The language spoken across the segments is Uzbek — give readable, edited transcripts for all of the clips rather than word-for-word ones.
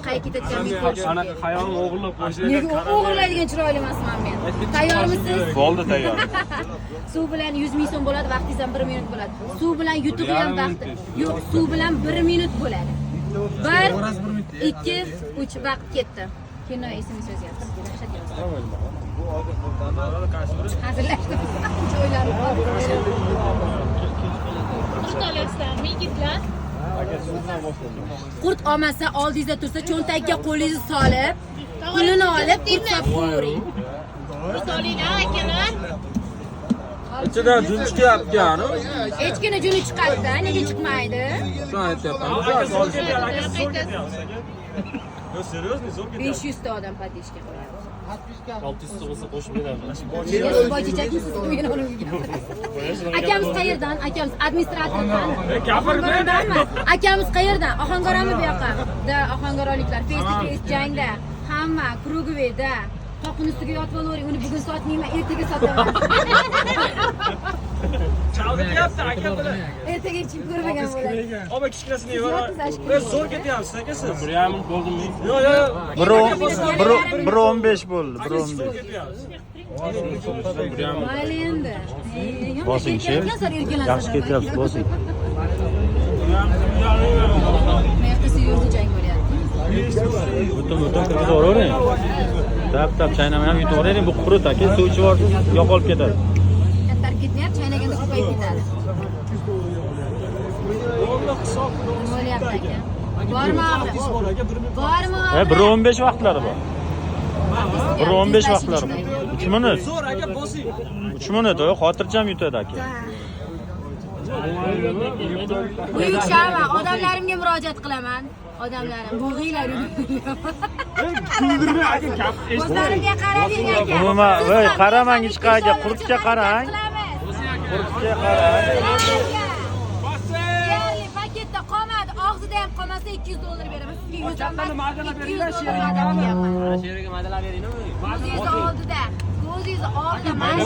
Qayerga ketayotganimni ko'rish. Anaqa xayolim o'g'irlab qo'yishlar. Nega o'g'irlaydigan chiroyli emasman men. Tayyormisiz? Bo'ldi tayyor. Suv bilan 100 ming so'm bo'ladi, vaqtingiz ham 1 minut bo'ladi. Suv bilan yutug'i ham vaqti. Yo'q, suv bilan 1 minut bo'ladi. 1, 2, 3 vaqt ketdi. Kino esimni so'zyapti. Hazırlaştım. Joylarım var. Qurtolyapsizlarmi yigitlar? Qurt olmasa oldingizda tursa cho'ntakka qo'lingizni solib, pulini olib qurtlab qo'ying. Qurtolinglar akalar. Ichidan jun chiqyapti-ku. Echkini juni chiqadi-da, nega chiqmaydi? Shuni aytyapman. Yo, seriously, zo'r ketyapti. 500 ta odam podishga qo'yamiz. 600 bo'lsa qo'shib beramiz. Siz boychechakmisiz, men o'rniga gapiraman. Akamiz qayerdan? Akamiz administratordan. Gapirmayman. Akamiz qayerdan? Ohangaronmi bu yoqqa? Da, ohangaronliklar face to face jangda. Hamma Krugoveda. Qoqni ustiga yotib olavering. Uni bugun sotmayman, ertaga sotaman. Chalg'iyapti aka bilan. Ertaga ichib ko'rmagan bo'ladi. Oba kichkinasini yo'q. Biz zo'r ketyapsiz aka siz. 1,5 bo'ldimi? Yo'q, yo'q. 1.15 bo'ldi. 1.15. Mayli endi. Bosing, chi. Yaxshi ketyapsiz, bosing. Mehqisi yurdi jang bo'lyapti. Butun yutavering. Tap chaynamay ham yutavering. Bu qurut aka, suv ichib olsangiz yo'qolib ketadi. Tark ketmayapti, chaynaganda ko'payib ketadi. Nima bo'lyapti aka? Bormi og'ri? Bormi og'ri? 1.15 vaqtlari bor. 1.15 vaqtlari bor. 3 minut. Zo'r aka bosing. 3 minut, xotirjam yutadi aka. Buyuk shaman, odamlarimga murojaat qilaman. Odamlarim, bo'g'inglar. Kuldirmay aka gap O'zlarimga qarading aka. Umuman, voy qaramang hech qayerga, qurutga qarang. Qurutga qarang. Deyarli paketda qolmadi, og'zida ham qolmasa $200 beraman. Sizga 100 Qachondan madana beringlar, $200 sherga va'da qilyapman. Sherga madana beringmi? Ko'zingiz oldida. Ko'zingiz oldida mana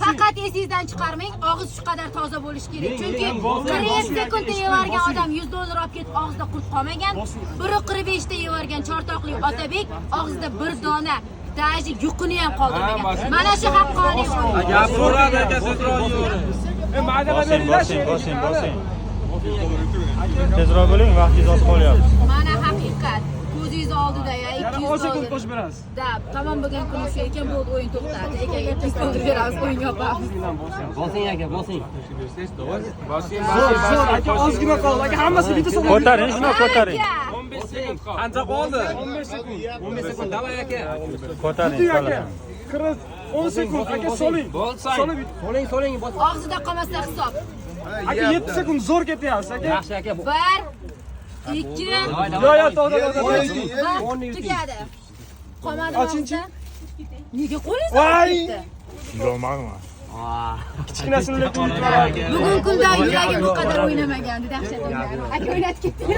faqat esingizdan chiqarmang, og'iz shu qadar toza bo'lishi kerak. Chunki 40 sekundda yevargan odam $100 olib ketib, og'zida qurt qolmagan. 1.45 ta yevargan chortoqli Otabek og'zida bir dona daji yuqini ham qoldirmagan. Mana shu haqqoniy o'yin. Gap so'radi aka, tezroq yuvering. Madana beringlar, Bosing. Tezroq bo'ling, vaqtingiz oz qolyapti. Mana haqiqat. Ko'zingiz oldida ya $200. qo'shib berasiz. Da, tamom bo'lgan kuni shu ekan, bo'ldi o'yin to'xtadi. Ekaga $200 beramiz, o'yin yopamiz. Bosing aka, bosing. Zo'r aka, ozgina qoldi aka, hammasi bitta so'm. Ko'taring, shuni ko'taring. 15 sekund qoldi. Qancha qoldi? 15 sekund. 15 sekund, davay aka. Ko'taring, aka. 10 sekund aka, soling. Soling, bosing. Og'zida qolmasa hisob. Aka 7 sekund zo'r ketyapsiz aka. Yaxshi aka. 1, 2, Yo, to'g'ri. tugadi. Qolmadi Achinchi? Nega qo'lingiz Voy! ketdi? Bilmayman. Kichkinasini lekin Bugun kunda yuragim bu qadar o'ynamagandi, dahshat o'ynadi. Aka o'ynatib ketdi.